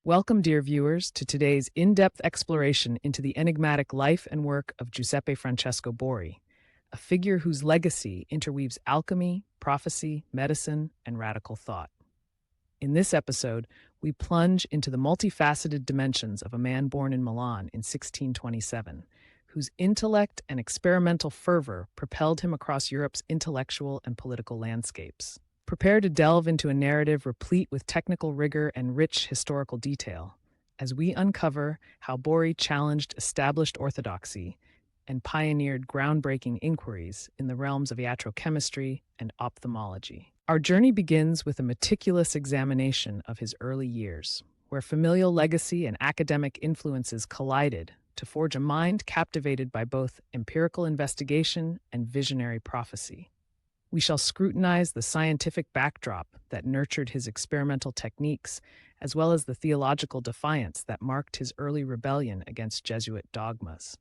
Welcome, dear viewers, to today's in-depth exploration into the enigmatic life and work of Giuseppe Francesco Borri, a figure whose legacy interweaves alchemy, prophecy, medicine, and radical thought. In this episode, we plunge into the multifaceted dimensions of a man born in Milan in 1627, whose intellect and experimental fervor propelled him across Europe's intellectual and political landscapes. Prepare to delve into a narrative replete with technical rigor and rich historical detail, as we uncover how Borri challenged established orthodoxy and pioneered groundbreaking inquiries in the realms of iatrochemistry and ophthalmology. Our journey begins with a meticulous examination of his early years, where familial legacy and academic influences collided to forge a mind captivated by both empirical investigation and visionary prophecy. We shall scrutinize the scientific backdrop that nurtured his experimental techniques, as well as the theological defiance that marked his early rebellion against Jesuit dogmas.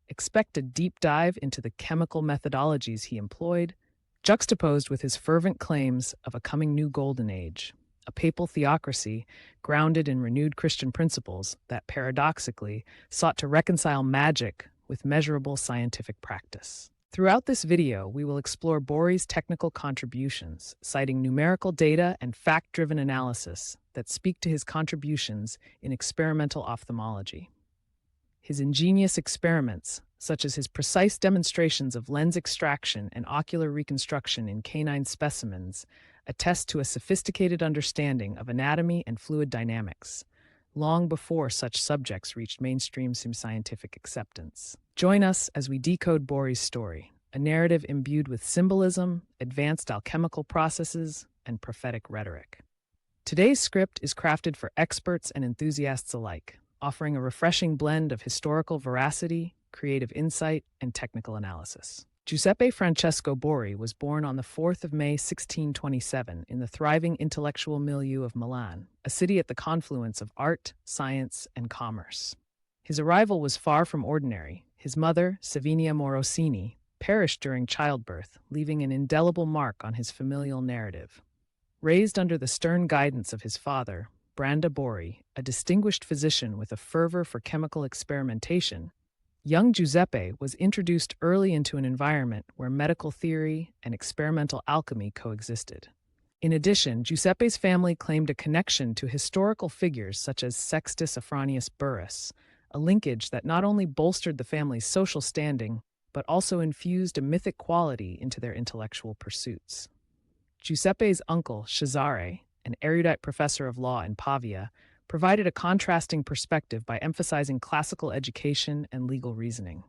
Expect a deep dive into the chemical methodologies he employed, juxtaposed with his fervent claims of a coming new golden age, a papal theocracy grounded in renewed Christian principles that paradoxically sought to reconcile magic with measurable scientific practice. Throughout this video, we will explore Borri's technical contributions, citing numerical data and fact-driven analysis that speak to his contributions in experimental ophthalmology. His ingenious experiments, such as his precise demonstrations of lens extraction and ocular reconstruction in canine specimens, attest to a sophisticated understanding of anatomy and fluid dynamics, long before such subjects reached mainstream scientific acceptance. Join us as we decode Borri's story, a narrative imbued with symbolism, advanced alchemical processes, and prophetic rhetoric. Today's script is crafted for experts and enthusiasts alike, offering a refreshing blend of historical veracity, creative insight, and technical analysis. Giuseppe Francesco Borri was born on the 4th of May 1627 in the thriving intellectual milieu of Milan, a city at the confluence of art, science, and commerce. His arrival was far from ordinary. His mother, Savinia Morosini, perished during childbirth, leaving an indelible mark on his familial narrative. Raised under the stern guidance of his father, Branda Borri, a distinguished physician with a fervor for chemical experimentation, young Giuseppe was introduced early into an environment where medical theory and experimental alchemy coexisted. In addition, Giuseppe's family claimed a connection to historical figures such as Sextus Afranius Burrus, a linkage that not only bolstered the family's social standing, but also infused a mythic quality into their intellectual pursuits. Giuseppe's uncle, Cesare, an erudite professor of law in Pavia, provided a contrasting perspective by emphasizing classical education and legal reasoning.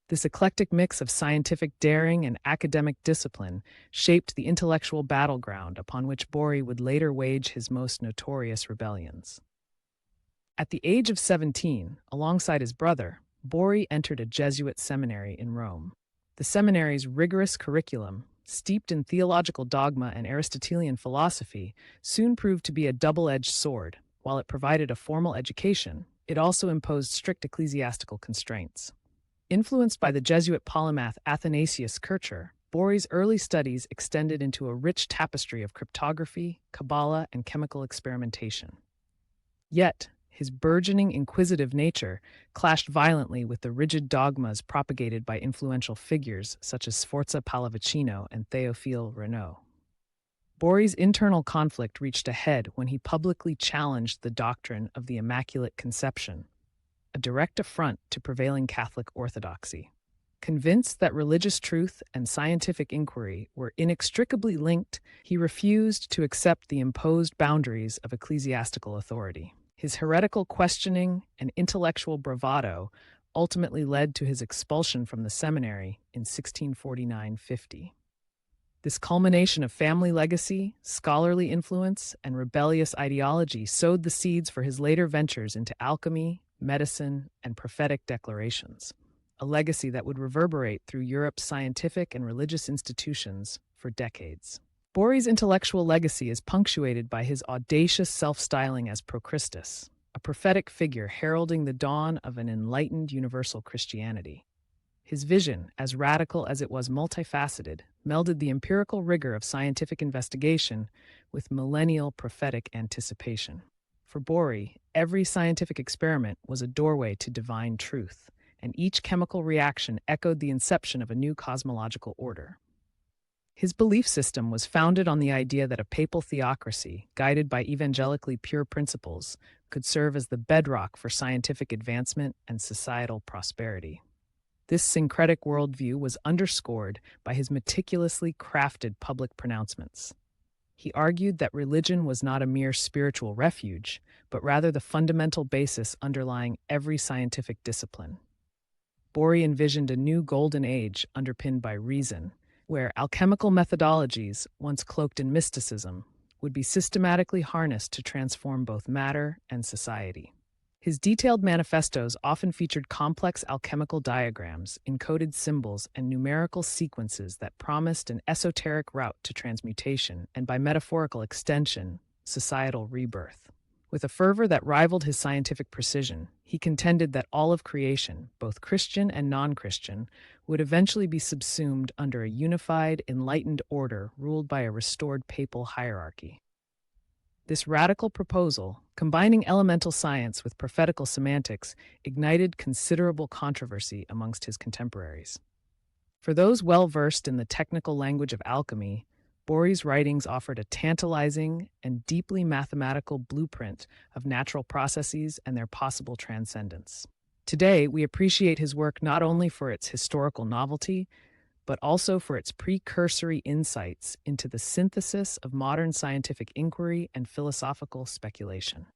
This eclectic mix of scientific daring and academic discipline shaped the intellectual battleground upon which Borri would later wage his most notorious rebellions. At the age of 17, alongside his brother, Borri entered a Jesuit seminary in Rome. The seminary's rigorous curriculum, steeped in theological dogma and Aristotelian philosophy, soon proved to be a double-edged sword. While it provided a formal education, it also imposed strict ecclesiastical constraints. Influenced by the Jesuit polymath Athanasius Kircher, Borri's early studies extended into a rich tapestry of cryptography, Kabbalah, and chemical experimentation. Yet, his burgeoning inquisitive nature clashed violently with the rigid dogmas propagated by influential figures such as Sforza Pallavicino and Théophile Renaud. Borri's internal conflict reached a head when he publicly challenged the doctrine of the Immaculate Conception, a direct affront to prevailing Catholic orthodoxy. Convinced that religious truth and scientific inquiry were inextricably linked, he refused to accept the imposed boundaries of ecclesiastical authority. His heretical questioning and intellectual bravado ultimately led to his expulsion from the seminary in 1649-50. This culmination of family legacy, scholarly influence, and rebellious ideology sowed the seeds for his later ventures into alchemy, medicine, and prophetic declarations, a legacy that would reverberate through Europe's scientific and religious institutions for decades. Borri's intellectual legacy is punctuated by his audacious self-styling as Pro-Christus, a prophetic figure heralding the dawn of an enlightened universal Christianity. His vision, as radical as it was multifaceted, melded the empirical rigor of scientific investigation with millennial prophetic anticipation. For Borri, every scientific experiment was a doorway to divine truth, and each chemical reaction echoed the inception of a new cosmological order. His belief system was founded on the idea that a papal theocracy, guided by evangelically pure principles, could serve as the bedrock for scientific advancement and societal prosperity. This syncretic worldview was underscored by his meticulously crafted public pronouncements. He argued that religion was not a mere spiritual refuge, but rather the fundamental basis underlying every scientific discipline. Borri envisioned a new golden age underpinned by reason, where alchemical methodologies, once cloaked in mysticism, would be systematically harnessed to transform both matter and society. His detailed manifestos often featured complex alchemical diagrams, encoded symbols, and numerical sequences that promised an esoteric route to transmutation and, by metaphorical extension, societal rebirth. With a fervor that rivaled his scientific precision, he contended that all of creation, both Christian and non-Christian, would eventually be subsumed under a unified, enlightened order ruled by a restored papal hierarchy. This radical proposal, combining elemental science with prophetical semantics, ignited considerable controversy amongst his contemporaries. For those well-versed in the technical language of alchemy, Borri's writings offered a tantalizing and deeply mathematical blueprint of natural processes and their possible transcendence. Today, we appreciate his work not only for its historical novelty, but also for its precursory insights into the synthesis of modern scientific inquiry and philosophical speculation.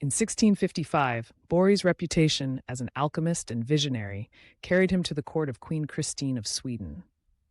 In 1655, Borri's reputation as an alchemist and visionary carried him to the court of Queen Christine of Sweden,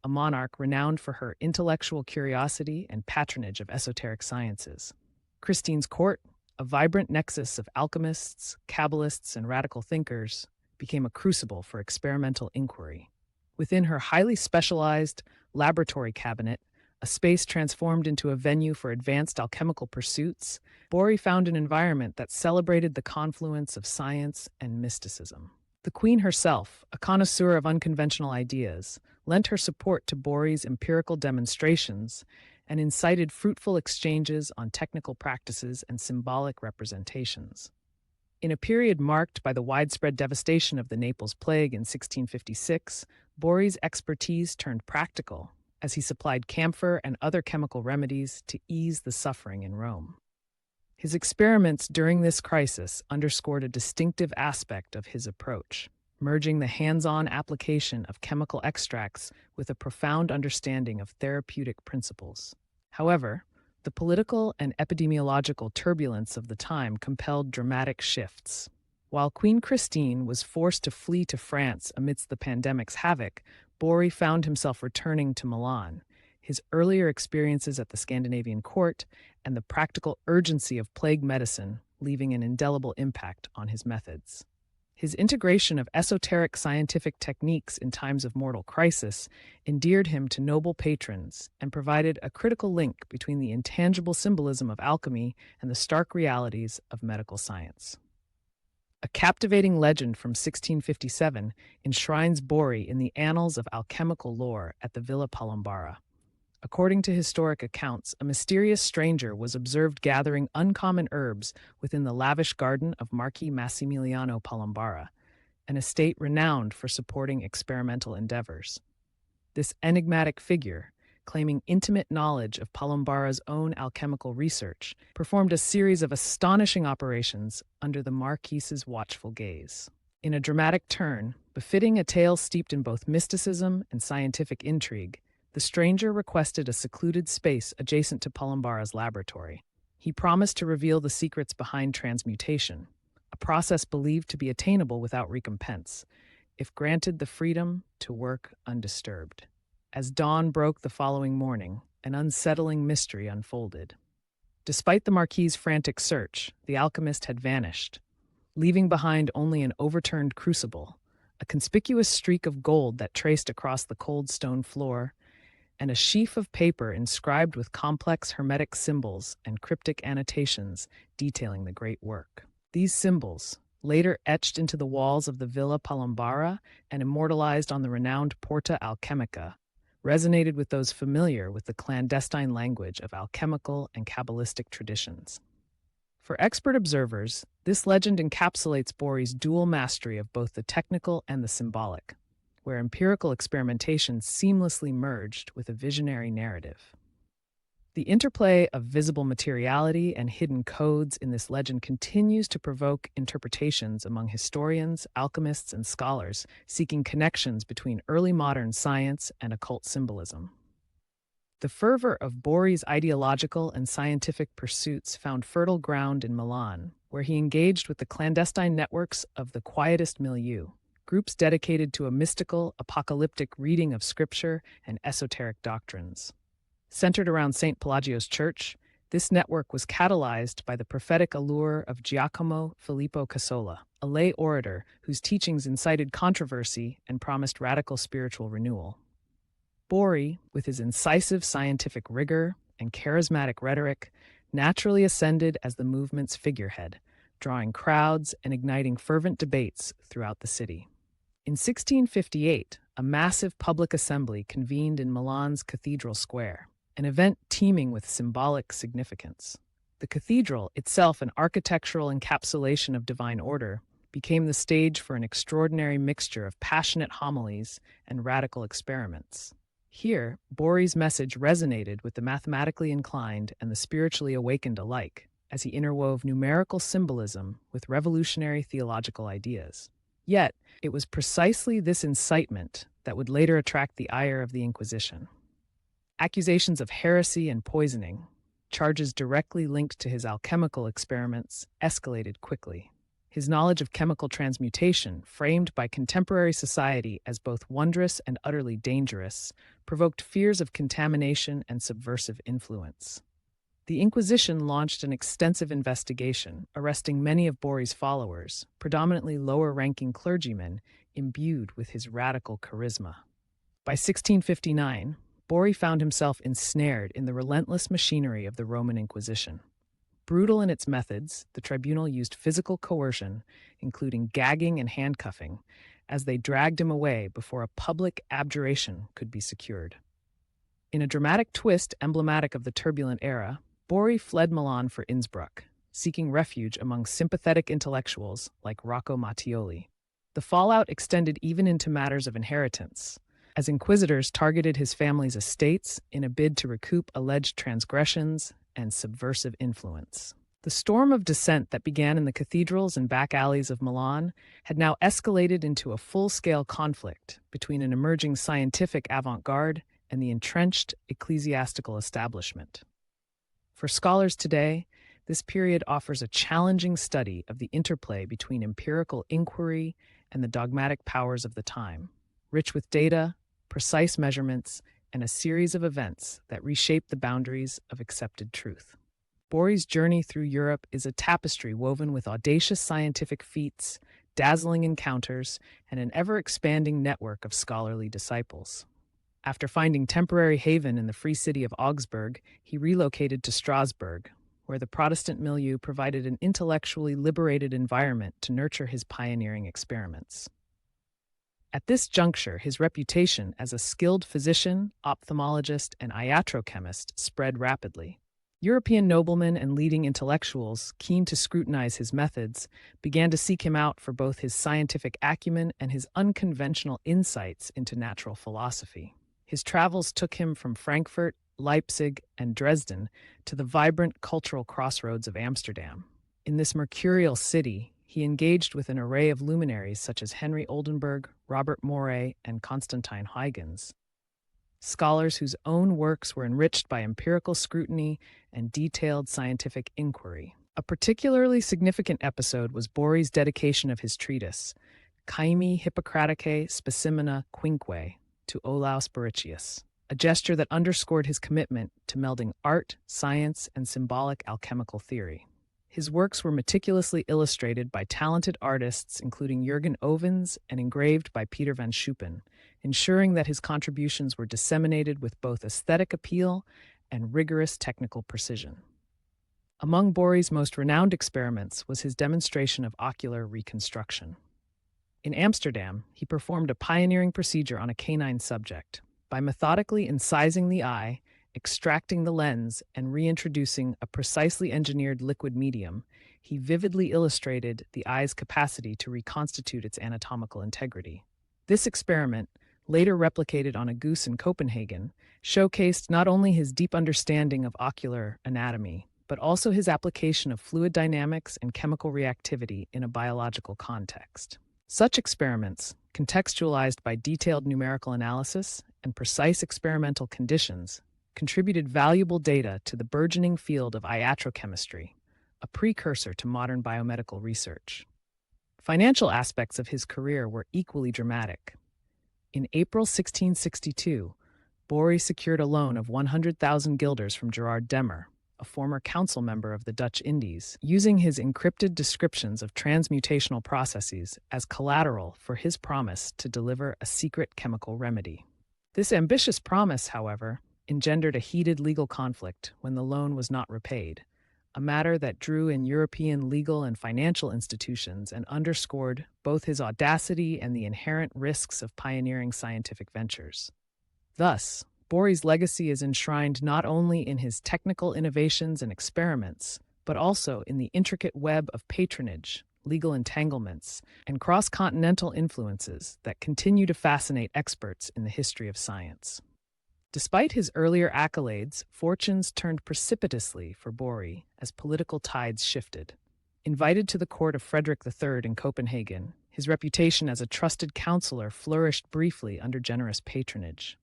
a monarch renowned for her intellectual curiosity and patronage of esoteric sciences. Christine's court, a vibrant nexus of alchemists, Kabbalists, and radical thinkers, became a crucible for experimental inquiry. Within her highly specialized laboratory cabinet, a space transformed into a venue for advanced alchemical pursuits, Borri found an environment that celebrated the confluence of science and mysticism. The Queen herself, a connoisseur of unconventional ideas, lent her support to Borri's empirical demonstrations and incited fruitful exchanges on technical practices and symbolic representations. In a period marked by the widespread devastation of the Naples plague in 1656, Borri's expertise turned practical as he supplied camphor and other chemical remedies to ease the suffering in Rome. His experiments during this crisis underscored a distinctive aspect of his approach, merging the hands-on application of chemical extracts with a profound understanding of therapeutic principles. However, the political and epidemiological turbulence of the time compelled dramatic shifts. While Queen Christine was forced to flee to France amidst the pandemic's havoc, Borri found himself returning to Milan. His earlier experiences at the Scandinavian court and the practical urgency of plague medicine leaving an indelible impact on his methods. His integration of esoteric scientific techniques in times of mortal crisis endeared him to noble patrons and provided a critical link between the intangible symbolism of alchemy and the stark realities of medical science. A captivating legend from 1657 enshrines Borri in the annals of alchemical lore at the Villa Palombara. According to historic accounts, a mysterious stranger was observed gathering uncommon herbs within the lavish garden of Marquis Massimiliano Palombara, an estate renowned for supporting experimental endeavors. This enigmatic figure, claiming intimate knowledge of Palombara's own alchemical research, performed a series of astonishing operations under the Marquis's watchful gaze. In a dramatic turn, befitting a tale steeped in both mysticism and scientific intrigue, the stranger requested a secluded space adjacent to Palombara's laboratory. He promised to reveal the secrets behind transmutation, a process believed to be attainable without recompense, if granted the freedom to work undisturbed. As dawn broke the following morning, an unsettling mystery unfolded. Despite the Marquis's frantic search, the alchemist had vanished, leaving behind only an overturned crucible, a conspicuous streak of gold that traced across the cold stone floor, and a sheaf of paper inscribed with complex hermetic symbols and cryptic annotations detailing the great work. These symbols, later etched into the walls of the Villa Palombara and immortalized on the renowned Porta Alchemica, resonated with those familiar with the clandestine language of alchemical and Kabbalistic traditions. For expert observers, this legend encapsulates Borri's dual mastery of both the technical and the symbolic, where empirical experimentation seamlessly merged with a visionary narrative. The interplay of visible materiality and hidden codes in this legend continues to provoke interpretations among historians, alchemists, and scholars seeking connections between early modern science and occult symbolism. The fervor of Borri's ideological and scientific pursuits found fertile ground in Milan, where he engaged with the clandestine networks of the Quietist milieu, groups dedicated to a mystical, apocalyptic reading of scripture and esoteric doctrines. Centered around St. Pelagio's Church, this network was catalyzed by the prophetic allure of Giacomo Filippo Cassola, a lay orator whose teachings incited controversy and promised radical spiritual renewal. Borri, with his incisive scientific rigor and charismatic rhetoric, naturally ascended as the movement's figurehead, drawing crowds and igniting fervent debates throughout the city. In 1658, a massive public assembly convened in Milan's Cathedral Square, an event teeming with symbolic significance. The cathedral, itself an architectural encapsulation of divine order, became the stage for an extraordinary mixture of passionate homilies and radical experiments. Here, Borri's message resonated with the mathematically inclined and the spiritually awakened alike, as he interwove numerical symbolism with revolutionary theological ideas. Yet, it was precisely this incitement that would later attract the ire of the Inquisition. Accusations of heresy and poisoning, charges directly linked to his alchemical experiments, escalated quickly. His knowledge of chemical transmutation, framed by contemporary society as both wondrous and utterly dangerous, provoked fears of contamination and subversive influence. The Inquisition launched an extensive investigation, arresting many of Borri's followers, predominantly lower-ranking clergymen, imbued with his radical charisma. By 1659, Borri found himself ensnared in the relentless machinery of the Roman Inquisition. Brutal in its methods, the tribunal used physical coercion, including gagging and handcuffing, as they dragged him away before a public abjuration could be secured. In a dramatic twist emblematic of the turbulent era, Borri fled Milan for Innsbruck, seeking refuge among sympathetic intellectuals like Rocco Mattioli. The fallout extended even into matters of inheritance, as inquisitors targeted his family's estates in a bid to recoup alleged transgressions and subversive influence. The storm of dissent that began in the cathedrals and back alleys of Milan had now escalated into a full-scale conflict between an emerging scientific avant-garde and the entrenched ecclesiastical establishment. For scholars today, this period offers a challenging study of the interplay between empirical inquiry and the dogmatic powers of the time, rich with data, precise measurements, and a series of events that reshape the boundaries of accepted truth. Borri's journey through Europe is a tapestry woven with audacious scientific feats, dazzling encounters, and an ever-expanding network of scholarly disciples. After finding temporary haven in the free city of Augsburg, he relocated to Strasbourg, where the Protestant milieu provided an intellectually liberated environment to nurture his pioneering experiments. At this juncture, his reputation as a skilled physician, ophthalmologist, and iatrochemist spread rapidly. European noblemen and leading intellectuals, keen to scrutinize his methods, began to seek him out for both his scientific acumen and his unconventional insights into natural philosophy. His travels took him from Frankfurt, Leipzig, and Dresden to the vibrant cultural crossroads of Amsterdam. In this mercurial city, he engaged with an array of luminaries such as Henry Oldenburg, Robert Moray, and Constantine Huygens, scholars whose own works were enriched by empirical scrutiny and detailed scientific inquiry. A particularly significant episode was Borri's dedication of his treatise, Caemi Hippocraticae Specimina Quinque, to Olaus Borrichius, a gesture that underscored his commitment to melding art, science, and symbolic alchemical theory. His works were meticulously illustrated by talented artists including Jürgen Ovens and engraved by Peter van Schuppen, ensuring that his contributions were disseminated with both aesthetic appeal and rigorous technical precision. Among Borri's most renowned experiments was his demonstration of ocular reconstruction. In Amsterdam, he performed a pioneering procedure on a canine subject. By methodically incising the eye extracting the lens and reintroducing a precisely engineered liquid medium, he vividly illustrated the eye's capacity to reconstitute its anatomical integrity. This experiment, later replicated on a goose in Copenhagen, showcased not only his deep understanding of ocular anatomy, but also his application of fluid dynamics and chemical reactivity in a biological context. Such experiments, contextualized by detailed numerical analysis and precise experimental conditions, contributed valuable data to the burgeoning field of iatrochemistry, a precursor to modern biomedical research. Financial aspects of his career were equally dramatic. In April 1662, Borri secured a loan of 100,000 guilders from Gerard Demmer, a former council member of the Dutch Indies, using his encrypted descriptions of transmutational processes as collateral for his promise to deliver a secret chemical remedy. This ambitious promise, however, engendered a heated legal conflict when the loan was not repaid, a matter that drew in European legal and financial institutions and underscored both his audacity and the inherent risks of pioneering scientific ventures. Thus, Borri's legacy is enshrined not only in his technical innovations and experiments, but also in the intricate web of patronage, legal entanglements, and cross-continental influences that continue to fascinate experts in the history of science. Despite his earlier accolades, fortunes turned precipitously for Borri as political tides shifted. Invited to the court of Frederick III in Copenhagen, his reputation as a trusted counselor flourished briefly under generous patronage.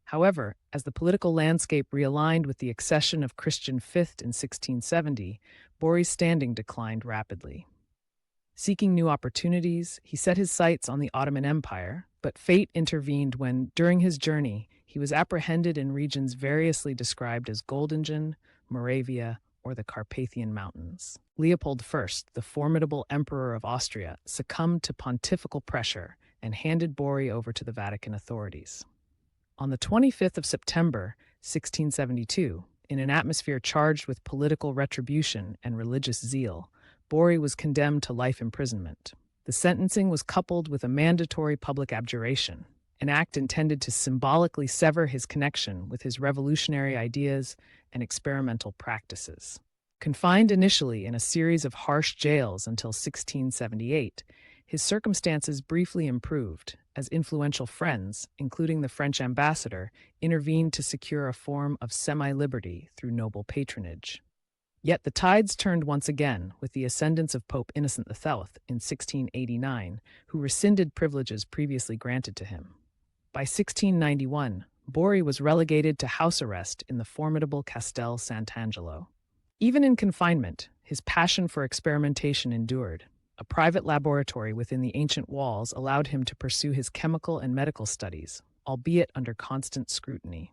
However, as the political landscape realigned with the accession of Christian V in 1670, Borri's standing declined rapidly. Seeking new opportunities, he set his sights on the Ottoman Empire, but fate intervened when, during his journey, he was apprehended in regions variously described as Goldingen, Moravia, or the Carpathian Mountains. Leopold I, the formidable Emperor of Austria, succumbed to pontifical pressure and handed Borri over to the Vatican authorities. On the 25th of September, 1672, in an atmosphere charged with political retribution and religious zeal, Borri was condemned to life imprisonment. The sentencing was coupled with a mandatory public abjuration, an act intended to symbolically sever his connection with his revolutionary ideas and experimental practices. Confined initially in a series of harsh jails until 1678, his circumstances briefly improved as influential friends, including the French ambassador, intervened to secure a form of semi-liberty through noble patronage. Yet the tides turned once again with the ascendance of Pope Innocent XII in 1689, who rescinded privileges previously granted to him. By 1691, Borri was relegated to house arrest in the formidable Castel Sant'Angelo. Even in confinement, his passion for experimentation endured. A private laboratory within the ancient walls allowed him to pursue his chemical and medical studies, albeit under constant scrutiny.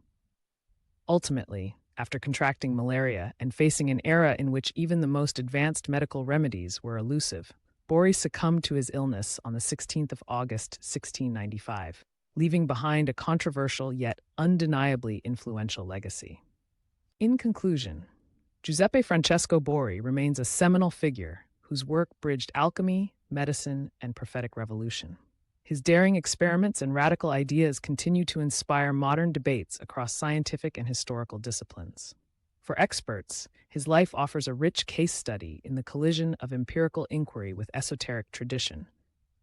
Ultimately, after contracting malaria and facing an era in which even the most advanced medical remedies were elusive, Borri succumbed to his illness on the 16th of August, 1695, leaving behind a controversial yet undeniably influential legacy. In conclusion, Giuseppe Francesco Borri remains a seminal figure whose work bridged alchemy, medicine, and prophetic revolution. His daring experiments and radical ideas continue to inspire modern debates across scientific and historical disciplines. For experts, his life offers a rich case study in the collision of empirical inquiry with esoteric tradition,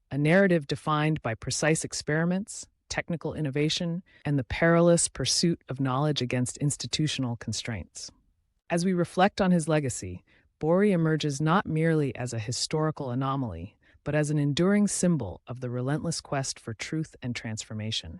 a narrative defined by precise experiments, technical innovation, and the perilous pursuit of knowledge against institutional constraints. As we reflect on his legacy, Borri emerges not merely as a historical anomaly, but as an enduring symbol of the relentless quest for truth and transformation.